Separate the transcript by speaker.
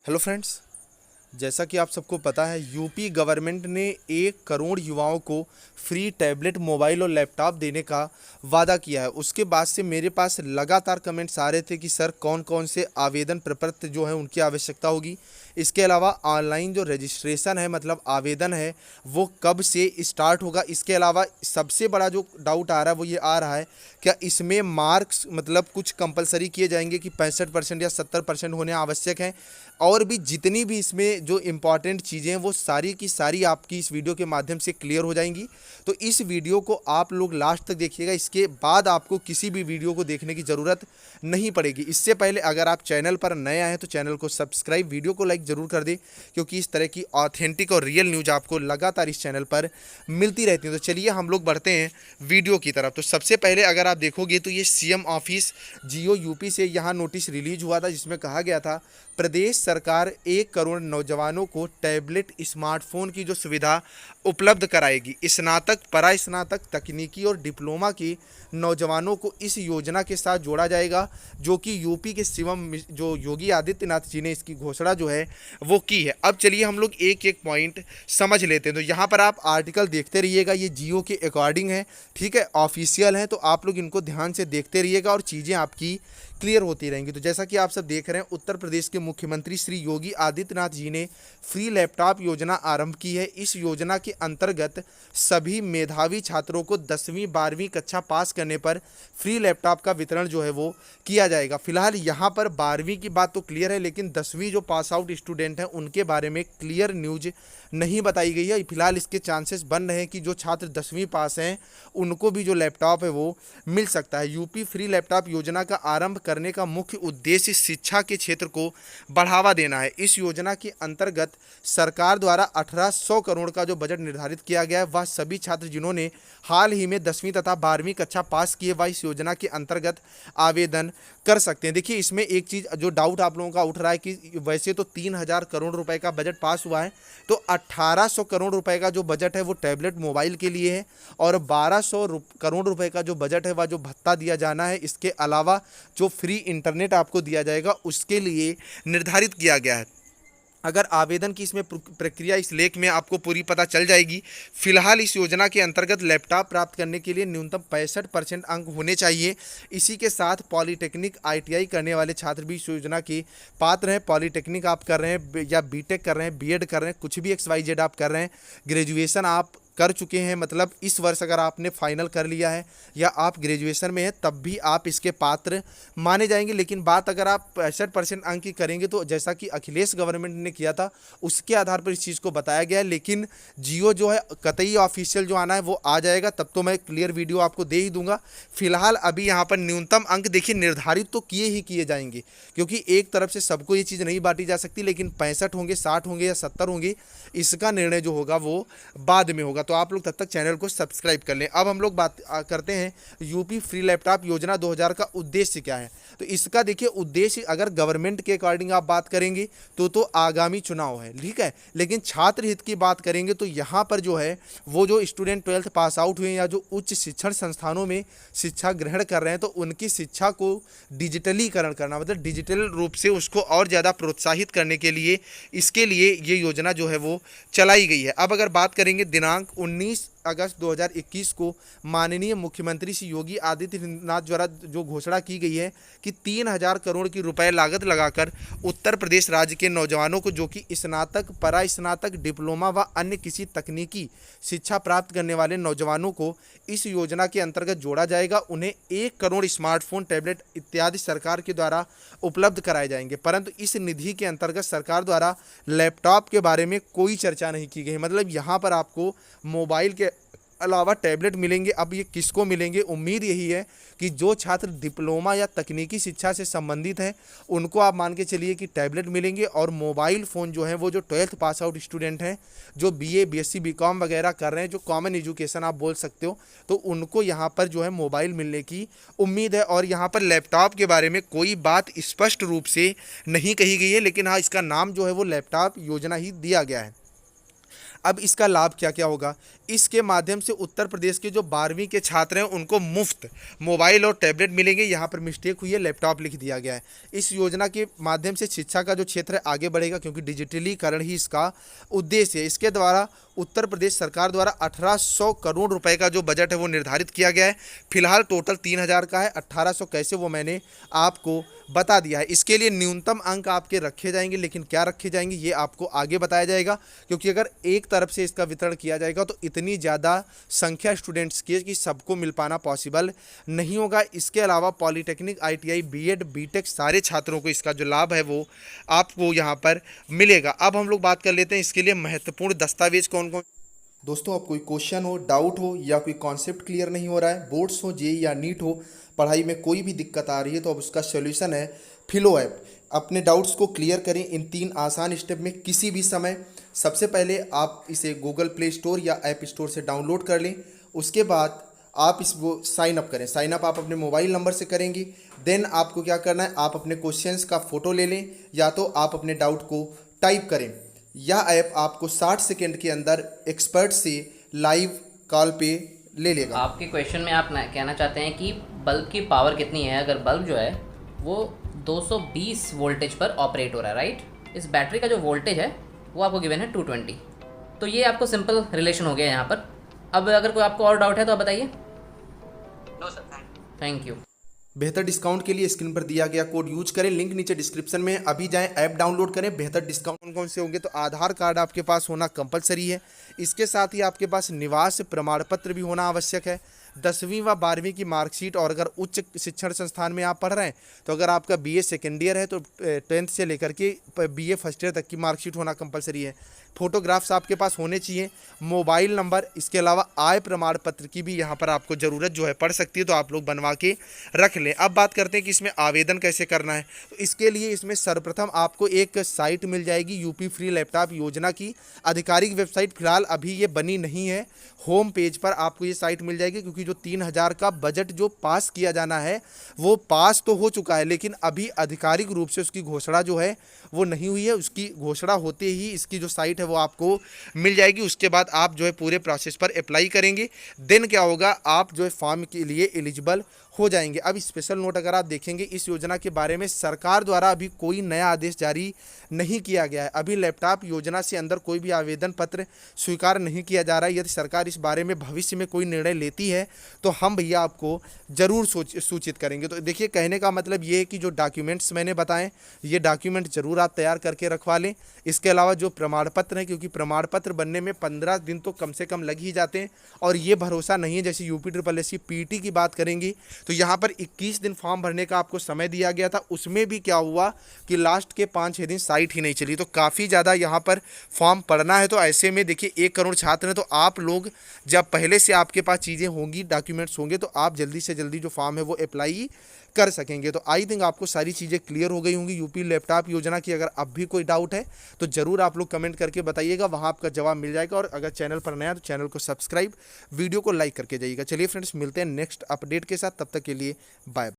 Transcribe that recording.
Speaker 1: Hello friends, जैसा कि आप सबको पता है यूपी गवर्नमेंट ने 1 करोड़ युवाओं को फ्री टैबलेट, मोबाइल और लैपटॉप देने का वादा किया है। उसके बाद से मेरे पास लगातार कमेंट्स आ रहे थे कि सर कौन कौन से आवेदन प्रपत्र जो है उनकी आवश्यकता होगी। इसके अलावा ऑनलाइन जो रजिस्ट्रेशन है मतलब आवेदन है वो कब से स्टार्ट होगा। इसके अलावा सबसे बड़ा जो डाउट आ रहा है वो ये आ रहा है, क्या इसमें मार्क्स मतलब कुछ कंपलसरी किए जाएंगे कि 65% या 70% होने आवश्यक हैं। और भी जितनी भी इसमें जो इम्पॉर्टेंट चीज़ें हैं वो सारी की सारी आपकी इस वीडियो के माध्यम से क्लियर हो जाएंगी। तो इस वीडियो को आप लोग लास्ट तक देखिएगा, इसके बाद आपको किसी भी वीडियो को देखने की ज़रूरत नहीं पड़ेगी। इससे पहले अगर आप चैनल पर नए आए हैं तो चैनल को सब्सक्राइब, वीडियो को लाइक ज़रूर कर दें, क्योंकि इस तरह की ऑथेंटिक और रियल न्यूज़ आपको लगातार इस चैनल पर मिलती रहती है। तो चलिए हम लोग बढ़ते हैं वीडियो की तरफ। तो सबसे पहले अगर आप देखोगे तो ये सीएम ऑफिस जियो यूपी से यहाँ नोटिस रिलीज हुआ था, जिसमें कहा गया था प्रदेश सरकार 1 करोड़ नौजवानों को टैबलेट, स्मार्टफोन की जो सुविधा उपलब्ध कराएगी। स्नातक, परास्नातक, तकनीकी और डिप्लोमा की नौजवानों को इस योजना के साथ जोड़ा जाएगा, जो कि यूपी के सीएम जो योगी आदित्यनाथ जी ने इसकी घोषणा जो है वो की है। अब चलिए हम लोग एक एक पॉइंट समझ लेते हैं। तो यहाँ पर आप आर्टिकल देखते रहिएगा, ये जियो के अकॉर्डिंग है, ठीक है, ऑफिशियल है, तो आप लोग इनको ध्यान से देखते रहिएगा और चीज़ें आपकी क्लियर होती रहेंगी। तो जैसा कि आप सब देख रहे हैं, उत्तर प्रदेश के मुख्यमंत्री श्री योगी आदित्यनाथ जी ने फ्री लैपटॉप योजना आरंभ की है। इस योजना के अंतर्गत सभी मेधावी छात्रों को 10वीं 12वीं कक्षा पास करने पर फ्री लैपटॉप का वितरण जो है वो किया जाएगा। फिलहाल यहाँ पर 12वीं की बात तो क्लियर है, लेकिन 10वीं जो पास आउट स्टूडेंट हैं उनके बारे में क्लियर न्यूज नहीं बताई गई है। फिलहाल इसके चांसेस बन रहे हैं कि जो छात्र 10वीं पास हैं उनको भी जो लैपटॉप है वो मिल सकता है। यूपी फ्री लैपटॉप योजना का आरंभ करने का मुख्य उद्देश्य शिक्षा के क्षेत्र को बढ़ावा देना है। इस योजना के अंतर्गत सरकार द्वारा 1800 करोड़ का जो बजट निर्धारित किया गया है, वह सभी छात्र जिन्होंने हाल ही में 10वीं तथा 12वीं कक्षा पास किए वह इस योजना के अंतर्गत आवेदन कर सकते हैं। देखिए, इसमें एक चीज़ जो डाउट आप लोगों का उठ रहा है कि वैसे तो 3000 करोड़ रुपए का बजट पास हुआ है, तो 1800 करोड़ रुपए का जो बजट है वो टैबलेट, मोबाइल के लिए है, और 1200 करोड़ रुपए का जो बजट है वह जो भत्ता दिया जाना है, इसके अलावा जो फ्री इंटरनेट आपको दिया जाएगा उसके लिए निर्धारित किया गया है। अगर आवेदन की इसमें प्रक्रिया इस लेख में आपको पूरी पता चल जाएगी। फिलहाल इस योजना के अंतर्गत लैपटॉप प्राप्त करने के लिए न्यूनतम 65% अंक होने चाहिए। इसी के साथ पॉलीटेक्निक, आईटीआई करने वाले छात्र भी इस योजना के पात्र हैं। पॉलीटेक्निक आप कर रहे हैं या बीटेक कर रहे हैं, बीएड कर रहे हैं, कुछ भी XYZ आप कर रहे हैं, ग्रेजुएशन आप कर चुके हैं, मतलब इस वर्ष अगर आपने फाइनल कर लिया है या आप ग्रेजुएशन में हैं तब भी आप इसके पात्र माने जाएंगे। लेकिन बात अगर आप 65% अंक की करेंगे तो जैसा कि अखिलेश गवर्नमेंट ने किया था उसके आधार पर इस चीज़ को बताया गया है। लेकिन जियो जो है कतई ऑफिशियल जो आना है वो आ जाएगा, तब तो मैं क्लियर वीडियो आपको दे ही दूंगा। फिलहाल अभी यहाँ पर न्यूनतम अंक देखिए निर्धारित तो किए ही किए जाएंगे, क्योंकि एक तरफ से सबको ये चीज़ नहीं बांटी जा सकती, लेकिन 65 होंगे, 60 होंगे या 70 होंगे, इसका निर्णय जो होगा वो बाद में होगा। तो आप लोग तब तक चैनल को सब्सक्राइब कर लें। अब हम लोग बात करते हैं यूपी फ्री लैपटॉप योजना 2000 का उद्देश्य क्या है। तो इसका देखिए उद्देश्य अगर गवर्नमेंट के अकॉर्डिंग आप बात करेंगे तो आगामी चुनाव है, ठीक है, लेकिन छात्र हित की बात करेंगे तो यहाँ पर जो है वो जो स्टूडेंट 12th पास आउट हुए या जो उच्च शिक्षण संस्थानों में शिक्षा ग्रहण कर रहे हैं तो उनकी शिक्षा को डिजिटलीकरण करना, मतलब डिजिटल रूप से उसको और ज़्यादा प्रोत्साहित करने के लिए इसके लिए ये योजना जो है वो चलाई गई है। अब अगर बात करेंगे दिनांक 19 अगस्त 2021 को माननीय मुख्यमंत्री श्री योगी आदित्यनाथ द्वारा जो घोषणा की गई है कि 3000 करोड़ की रुपए लागत लगाकर उत्तर प्रदेश राज्य के नौजवानों को जो कि स्नातक, परास्नातक, डिप्लोमा व अन्य किसी तकनीकी शिक्षा प्राप्त करने वाले नौजवानों को इस योजना के अंतर्गत जोड़ा जाएगा। उन्हें 1 करोड़ स्मार्टफोन, टैबलेट इत्यादि सरकार के द्वारा उपलब्ध कराए जाएंगे। परंतु इस निधि के अंतर्गत सरकार द्वारा लैपटॉप के बारे में कोई चर्चा नहीं की गई, मतलब यहाँ पर आपको मोबाइल के अलावा टैबलेट मिलेंगे। अब ये किसको मिलेंगे, उम्मीद यही है कि जो छात्र डिप्लोमा या तकनीकी शिक्षा से संबंधित हैं उनको आप मान के चलिए कि टैबलेट मिलेंगे, और मोबाइल फ़ोन जो है वो जो 12th पास आउट स्टूडेंट हैं, जो बीए, बीएससी, बीकॉम वगैरह कर रहे हैं, जो कॉमन एजुकेशन आप बोल सकते हो, तो उनको यहाँ पर जो है मोबाइल मिलने की उम्मीद है। और यहाँ पर लैपटॉप के बारे में कोई बात स्पष्ट रूप से नहीं कही गई है, लेकिन हाँ इसका नाम जो है वो लैपटॉप योजना ही दिया गया है। अब इसका लाभ क्या क्या होगा, इसके माध्यम से उत्तर प्रदेश के जो 12वीं के छात्र हैं उनको मुफ्त मोबाइल और टैबलेट मिलेंगे। यहाँ पर मिस्टेक हुई है, लैपटॉप लिख दिया गया है। इस योजना के माध्यम से शिक्षा का जो क्षेत्र है आगे बढ़ेगा, क्योंकि डिजिटलीकरण ही इसका उद्देश्य है। इसके द्वारा उत्तर प्रदेश सरकार द्वारा 1800 करोड़ रुपए का जो बजट है वो निर्धारित किया गया है। फिलहाल टोटल 3000 का है, 1800 कैसे वो मैंने आपको बता दिया है। इसके लिए न्यूनतम अंक आपके रखे जाएंगे, लेकिन क्या रखे जाएंगे ये आपको आगे बताया जाएगा, क्योंकि अगर एक तरफ से इसका वितरण किया जाएगा तो इतनी ज़्यादा संख्या स्टूडेंट्स की कि सबको मिल पाना पॉसिबल नहीं होगा। इसके अलावा पॉलीटेक्निक, ITI, बीएड, बीटेक सारे छात्रों को इसका जो लाभ है वो आपको यहाँ पर मिलेगा। अब हम लोग बात कर लेते हैं इसके लिए महत्वपूर्ण दस्तावेज कौन कौन। दोस्तों, अब कोई क्वेश्चन हो, डाउट हो या कोई कॉन्सेप्ट क्लियर नहीं हो रहा है, बोर्ड्स हो, जेईई या नीट हो, पढ़ाई में कोई भी दिक्कत आ रही है, तो अब उसका सॉल्यूशन है फिलो ऐप। अपने डाउट्स को क्लियर करें इन 3 आसान स्टेप में किसी भी समय। सबसे पहले आप इसे गूगल प्ले स्टोर या ऐप स्टोर से डाउनलोड कर लें। उसके बाद आप इसको साइन अप करें। साइन अप आप अपने मोबाइल नंबर से करेंगे। देन आपको क्या करना है, आप अपने क्वेश्चंस का फ़ोटो ले लें या तो आप अपने डाउट को टाइप करें। यह ऐप आपको 60 सेकेंड के अंदर एक्सपर्ट से लाइव कॉल पे ले लेगा।
Speaker 2: आपके क्वेश्चन में आप कहना चाहते हैं कि बल्ब की पावर कितनी है। अगर बल्ब जो है वो 220 वोल्टेज पर ऑपरेट हो रहा है, राइट। इस बैटरी का जो वोल्टेज है वो आपको गिवन है 220। तो ये आपको सिंपल रिलेशन हो गया यहाँ पर। अब अगर कोई आपको और डाउट है तो आप बताइए।
Speaker 3: No sir,
Speaker 2: thank you.
Speaker 1: बेहतर डिस्काउंट के लिए स्क्रीन पर दिया गया कोड यूज करें, लिंक नीचे डिस्क्रिप्शन में है। अभी जाएं, ऐप डाउनलोड करें। बेहतर डिस्काउंट कौन कौन से होंगे, तो आधार कार्ड आपके पास होना कंपलसरी है। इसके साथ ही आपके पास निवास प्रमाण पत्र भी होना आवश्यक है। 10वीं व 12वीं की मार्कशीट, और अगर उच्च शिक्षण संस्थान में आप पढ़ रहे हैं तो अगर आपका BA सेकेंड ईयर है तो 10th से लेकर के BA फर्स्ट ईयर तक की मार्कशीट होना कंपलसरी है। फोटोग्राफ्स आपके पास होने चाहिए, मोबाइल नंबर, इसके अलावा आय प्रमाण पत्र की भी यहाँ पर आपको ज़रूरत जो है पड़ सकती है, तो आप लोग बनवा के रख लें। अब बात करते हैं कि इसमें आवेदन कैसे करना है। तो इसके लिए इसमें सर्वप्रथम आपको एक साइट मिल जाएगी यूपी फ्री लैपटॉप योजना की आधिकारिक वेबसाइट। फिलहाल अभी ये बनी नहीं है, होम पेज पर आपको ये साइट मिल जाएगी, क्योंकि जो 3000 का बजट जो पास किया जाना है वो पास तो हो चुका है, लेकिन अभी आधिकारिक रूप से उसकी घोषणा जो है वो नहीं हुई है। उसकी घोषणा होते ही इसकी जो साइट है वो आपको मिल जाएगी। उसके बाद आप जो है पूरे प्रोसेस पर अप्लाई करेंगे। देन क्या होगा, आप जो है फॉर्म के लिए एलिजिबल हो जाएंगे। अब स्पेशल नोट अगर आप देखेंगे, इस योजना के बारे में सरकार द्वारा अभी कोई नया आदेश जारी नहीं किया गया है। अभी लैपटॉप योजना से अंदर कोई भी आवेदन पत्र स्वीकार नहीं किया जा रहा है। यदि सरकार इस बारे में भविष्य में कोई निर्णय लेती है तो हम भैया आपको ज़रूर सूचित करेंगे। तो देखिए, कहने का मतलब ये है कि जो डॉक्यूमेंट्स मैंने बताएं, ये डॉक्यूमेंट ज़रूर आप तैयार करके रखवा लें। इसके अलावा जो प्रमाण पत्र है, क्योंकि प्रमाण पत्र बनने में 15 दिन तो कम से कम लग ही जाते हैं, और ये भरोसा नहीं है। जैसे UPSSC PET की बात करेंगी तो यहाँ पर 21 दिन फॉर्म भरने का आपको समय दिया गया था। उसमें भी क्या हुआ कि लास्ट के 5-6 दिन साइट ही नहीं चली, तो काफ़ी ज़्यादा यहाँ पर फॉर्म पड़ना है। तो ऐसे में देखिए 1 करोड़ छात्र हैं, तो आप लोग जब पहले से आपके पास चीज़ें होंगी, डॉक्यूमेंट्स होंगे, तो आप जल्दी से जल्दी जो फॉर्म है वो अप्लाई कर सकेंगे। तो आई थिंक आपको सारी चीज़ें क्लियर हो गई होंगी यूपी लैपटॉप योजना की। अगर अब भी कोई डाउट है तो ज़रूर आप लोग कमेंट करके बताइएगा, वहाँ आपका जवाब मिल जाएगा। और अगर चैनल पर नया तो चैनल को सब्सक्राइब, वीडियो को लाइक करके जाइएगा। चलिए फ्रेंड्स, मिलते हैं नेक्स्ट अपडेट के साथ, तब तक के लिए बाय।